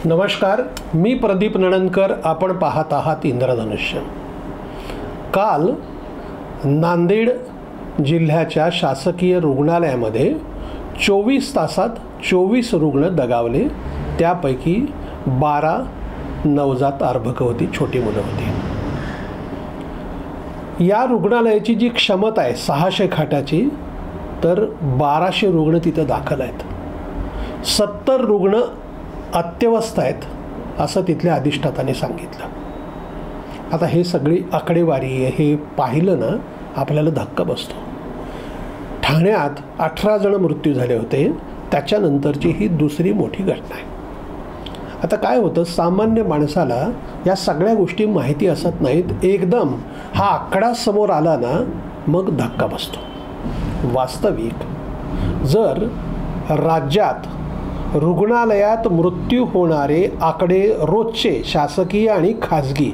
नमस्कार, मी प्रदीप नणंदकर. आपण पाहत आहात इंद्रधनुष्य. काल नांदेड जिल्ह्याच्या शासकीय रुग्णालयामध्ये 24 तासात 24 रुग्ण दगावले. त्यापैकी 12 नवजात अर्भकवती छोटी मुलं होती. या रुग्णालयाची जी क्षमता आहे 600 खाटाची, तर 1200 रुग्ण तिथं दाखल आहेत. 70 रुग्ण अत्यवस्थ आहेत असं तिथल्या अधिष्ठाताने सांगितलं. आता हे सगळी आकडेवारी हे पाहिलं ना, आपल्याला धक्का बसतो. ठाण्यात 18 जण मृत्यू झाले होते. त्याच्यानंतरची ही दुसरी मोठी घटना आहे. आता काय होतं, सामान्य माणसाला या सगळ्या गोष्टी माहिती असत नाहीत. एकदम हा आकडा समोर आला ना, मग धक्का बसतो. वास्तविक जर राज्यात रुग्णालयात मृत्यू होणारे आकडे रोजचे शासकीय आणि खाजगी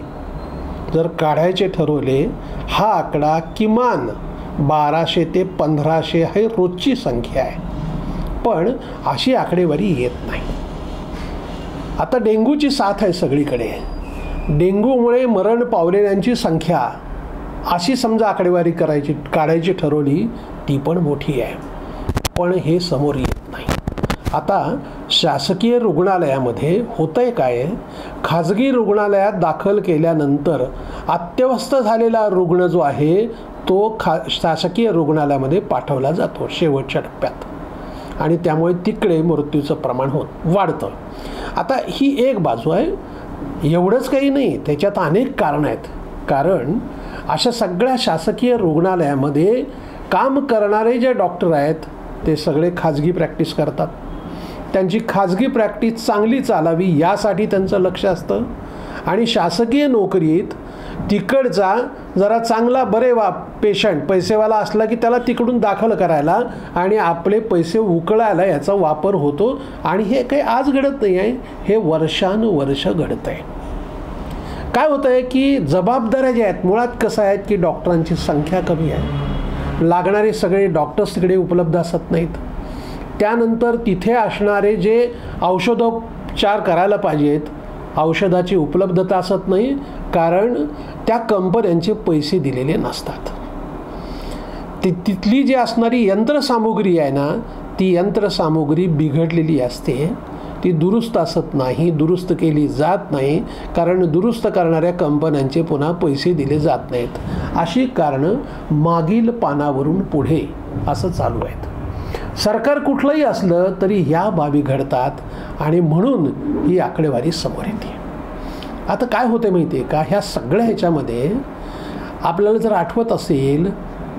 जर काढायचे ठरवले, हा आकडा किमान 1200 ते 1500 ही रोजची संख्या आहे. पण अशी आकडेवारी येत नाही. आता डेंग्यूची साथ आहे सगळीकडे. डेंग्यूमुळे मरण पावलेल्यांची संख्या अशी समजा आकडेवारी काढायची ठरवली, ती पण मोठी आहे. पण हे समोर येत नाही. आता शासकीय रुग्णालयामध्ये होतंय काय, खाजगी रुग्णालयात दाखल केल्यानंतर अत्यवस्थ झालेला रुग्ण जो आहे तो शासकीय रुग्णालयामध्ये पाठवला जातो शेवटच्या टप्प्यात, आणि त्यामुळे तिकडे मृत्यूचं प्रमाण वाढतं. आता ही एक बाजू आहे. एवढंच काही नाही, त्याच्यात अनेक कारणं आहेत. कारण अशा सगळ्या शासकीय रुग्णालयामध्ये काम करणारे जे डॉक्टर आहेत ते सगळे खाजगी प्रॅक्टिस करतात. त्यांची खाजगी प्रॅक्टिस चांगली चालावी यासाठी त्यांचं लक्ष असतं. आणि शासकीय नोकरीत तिकडचा जरा चांगला पेशंट पैसेवाला असला की त्याला तिकडून दाखल करायला आणि आपले पैसे उकळायला याचा वापर होतो. आणि हे काही आज घडत नाही आहे, हे वर्षानुवर्ष घडत आहे. काय होतं आहे की जबाबदाऱ्या ज्या आहेत, मुळात कसं आहेत की डॉक्टरांची संख्या कमी आहे. लागणारे सगळे डॉक्टर्स तिकडे उपलब्ध असत नाहीत. त्यानंतर तिथे असणारे जे औषधोपचार करायला पाहिजेत, औषधाची उपलब्धता असत नाही, कारण त्या कंपन्यांचे पैसे दिलेले नसतात. तिथली जी असणारी यंत्रसामुग्री आहे ना, ती यंत्रसामुग्री बिघडलेली असते. ती दुरुस्त असत नाही, दुरुस्त केली जात नाही, कारण दुरुस्त करणाऱ्या कंपन्यांचे पुन्हा पैसे दिले जात नाहीत. अशी कारणं मागील पानावरून पुढे असं चालू आहेत. सरकार कुठलंही असलं तरी ह्या बाबी घडतात आणि म्हणून ही आकडेवारी समोर येते. आता काय होते माहिती आहे का, ह्या सगळ्या ह्याच्यामध्ये आपल्याला जर आठवत असेल,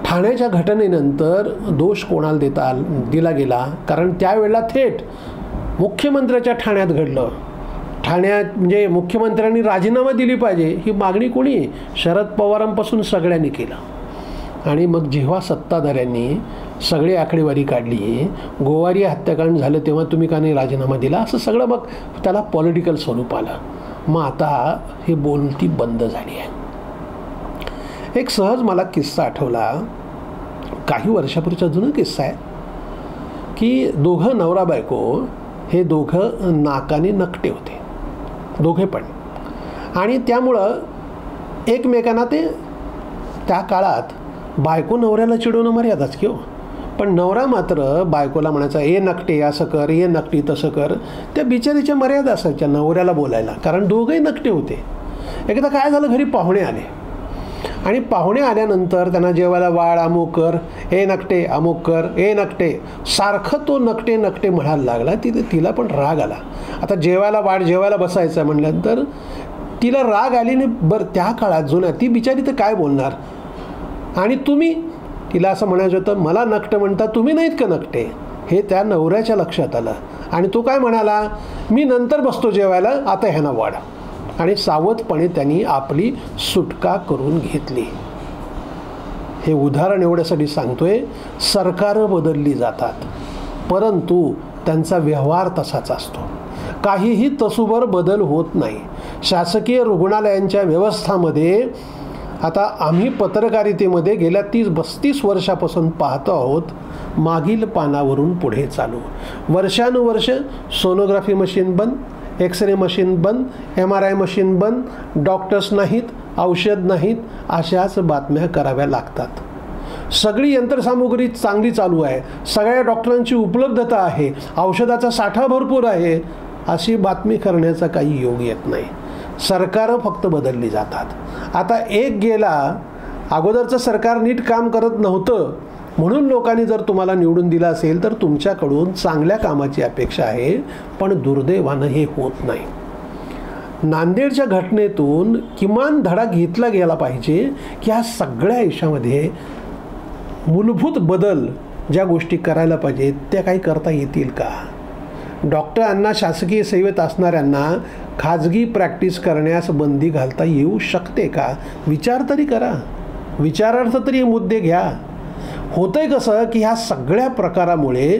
ठाण्याच्या घटनेनंतर दोष कोणाला दिला गेला, कारण त्यावेळेला थेट मुख्यमंत्र्याच्या ठाण्यात घडलं. ठाण्यात म्हणजे मुख्यमंत्र्यांनी राजीनामा दिली पाहिजे ही मागणी कोणी, शरद पवारांपासून सगळ्यांनी केलं. आणि मग जेव्हा सत्ताधाऱ्यांनी सगळी आकडेवारी काढली, गोवारी हत्याकांड झालं तेव्हा तुम्ही का नाही राजीनामा दिला, असं सगळं मग त्याला पॉलिटिकल स्वरूप आलं. मग आता हे बोलती बंद झाली आहे. एक सहज मला किस्सा आठवला, काही वर्षापूर्वीचा जुना किस्सा आहे की दोघं नवरा बायको हे दोघं नाकाने नकटे होते, दोघे पण. आणि त्यामुळं एकमेकांना ते त्या काळात बायको नवऱ्याला चिडवणं मर्यादाच की हो, पण नवरा मात्र बायकोला म्हणायचा ए नकटे असं कर, ए नकटी तसं कर. त्या बिचारीच्या मर्यादा असायच्या नवऱ्याला बोलायला, कारण दोघंही नकटे होते. एकदा काय झालं, घरी पाहुणे आले आणि पाहुणे आल्यानंतर त्यांना जेवायला वाढ, अमुक कर, ए नकटे अमुक कर, ए नकटे, सारखं तो नकटे नकटे म्हणायला लागला. तिला पण राग आला. आता जेवायला वाढ, जेवायला बसायचं म्हटल्यानंतर तिला राग आली. आणि बरं त्या काळात जुन्या ती बिचारी तर काय बोलणार. आणि तुम्ही, तिला असं म्हणायचं होतं, मला नकटे म्हणता, तुम्ही नाहीत का नकटे, हे त्या नवऱ्याच्या लक्षात आलं. आणि तो काय म्हणाला, मी नंतर बसतो जेवायला, आता ह्यांना वाढ. आणि सावधपणे त्यांनी आपली सुटका करून घेतली. हे उदाहरण एवढ्यासाठी सांगतोय, सरकारं बदलली जातात परंतु त्यांचा व्यवहार तसाच असतो. काहीही तसूभर बदल होत नाही. शासकीय रुग्णालयांच्या व्यवस्थामध्ये आता आम्ही पत्रकारितेमध्ये गेल्या 30-32 वर्षापासून पाहतो आहोत, मागील पानावरून पुढे चालू. वर्षानुवर्ष सोनोग्राफी मशीन बंद, एक्सरे मशीन बंद, MRI मशीन बंद, डॉक्टर्स नाहीत, औषध नाहीत, अशाच बातम्या कराव्या लागतात. सगळी यंत्रसामुग्री चांगली चालू आहे, सगळ्या डॉक्टरांची उपलब्धता आहे, औषधाचा साठा भरपूर आहे, अशी बातमी करण्याचा काही योग येत नाही. सरकारं फक्त बदलली जातात. आता एक गेला, अगोदरचं सरकार नीट काम करत नव्हतं म्हणून लोकांनी जर तुम्हाला निवडून दिलं असेल तर तुमच्याकडून चांगल्या कामाची अपेक्षा आहे, पण दुर्दैवानं हे होत नाही. नांदेडच्या घटनेतून किमान धडा घेतला गेला पाहिजे की ह्या सगळ्या आयुष्यामध्ये मूलभूत बदल ज्या गोष्टी करायला पाहिजेत त्या काही करता येतील का? डॉक्टरांना, शासकीय सेवेत असणाऱ्यांना खाजगी प्रॅक्टिस करण्यास बंदी घालता येऊ शकते का? विचार तरी करा, विचारार्थ तरी हे मुद्दे घ्या. होतंय कसं की ह्या सगळ्या प्रकारामुळे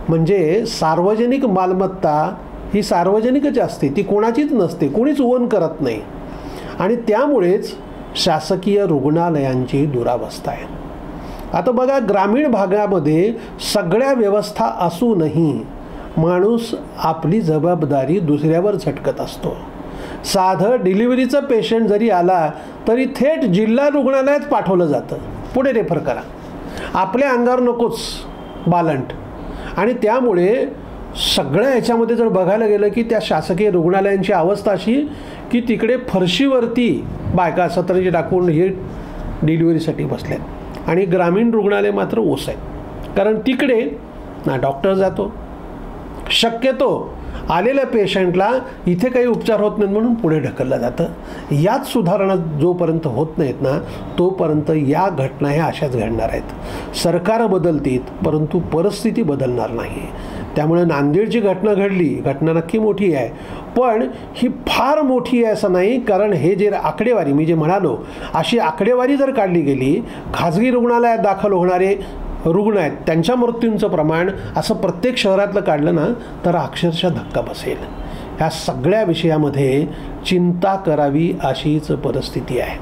म्हणजे सार्वजनिक मालमत्ता ही सार्वजनिकच असते, ती कोणाचीच नसते, कोणीच ओन करत नाही, आणि त्यामुळेच शासकीय रुग्णालयांची दुरावस्था आहे. आता बघा, ग्रामीण भागामध्ये सगळ्या व्यवस्था असूनही माणूस आपली जबाबदारी दुसऱ्यावर झटकत असतो. साधं डिलिव्हरीचं पेशंट जरी आला तरी थेट जिल्हा रुग्णालयात पाठवलं जातं, पुढे रेफर करा, आपल्या अंगावर नकोच बालंट. आणि त्यामुळे सगळ्या ह्याच्यामध्ये जर बघायला गेलं की त्या शासकीय रुग्णालयांची अवस्था अशी की तिकडे फरशीवरती बायका सतरंजी टाकून हे डिलिव्हरीसाठी बसल्यात, आणि ग्रामीण रुग्णालय मात्र ओस आहेत. कारण तिकडे ना डॉक्टर जातो, शक्यतो आलेल्या पेशंटला इथे काही उपचार होत नाहीत म्हणून पुढे ढकललं जातं. यात सुधारणा जोपर्यंत होत नाहीत ना तोपर्यंत या घटना ह्या अशाच घडणार आहेत. सरकारं बदलतील परंतु परिस्थिती बदलणार नाही. त्यामुळे नांदेडची घटना घडली, घटना नक्की मोठी आहे, पण ही फार मोठी आहे असं नाही. कारण हे जे आकडेवारी मी जे म्हणालो अशी आकडेवारी जर काढली गेली, खाजगी रुग्णालयात दाखल होणारे रुग्ण आहेत त्यांच्या मृत्यूंचं प्रमाण असं प्रत्येक शहरातलं काढलं ना तर अक्षरशः धक्का बसेल. ह्या सगळ्या विषयामध्ये चिंता करावी अशीच परिस्थिती आहे.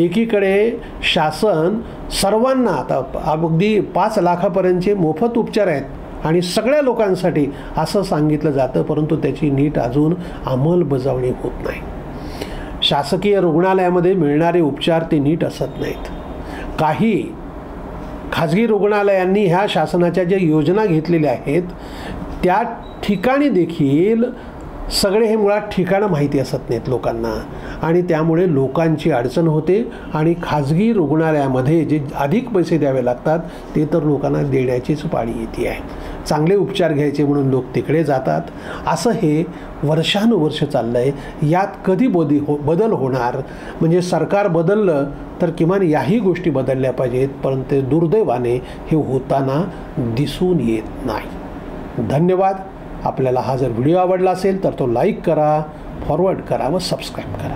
एकीकडे शासन सर्वांना आता अगदी 5 लाखापर्यंतचे मोफत उपचार आहेत आणि सगळ्या लोकांसाठी असं सांगितलं जातं, परंतु त्याची नीट अजून अंमलबजावणी होत नाही. शासकीय रुग्णालयामध्ये मिळणारे उपचार ते नीट असत नाहीत. काही खाजगी रुग्णालयांनी ह्या शासनाच्या ज्या योजना घेतलेल्या आहेत त्या ठिकाणी देखील सगळे हे मुळात ठिकाणं माहिती असत नाहीत लोकांना, आणि त्यामुळे लोकांची अडचण होते. आणि खाजगी रुग्णालयामध्ये जे अधिक पैसे द्यावे लागतात ते तर लोकांना देण्याचीच पाळी येते आहे. चांगले उपचार घ्यायचे म्हणून लोक तिकडे जातात. असं हे वर्षानुवर्ष चाललं आहे. यात कधी बदल होणार? म्हणजे सरकार बदललं तर किमान याही गोष्टी बदलल्या पाहिजेत, परंतु दुर्दैवाने हे होताना दिसून येत नाही. धन्यवाद. आपल्याला हा जर व्हिडिओ आवडला असेल तर तो लाईक करा, फॉरवर्ड करा व सबस्क्राईब करा.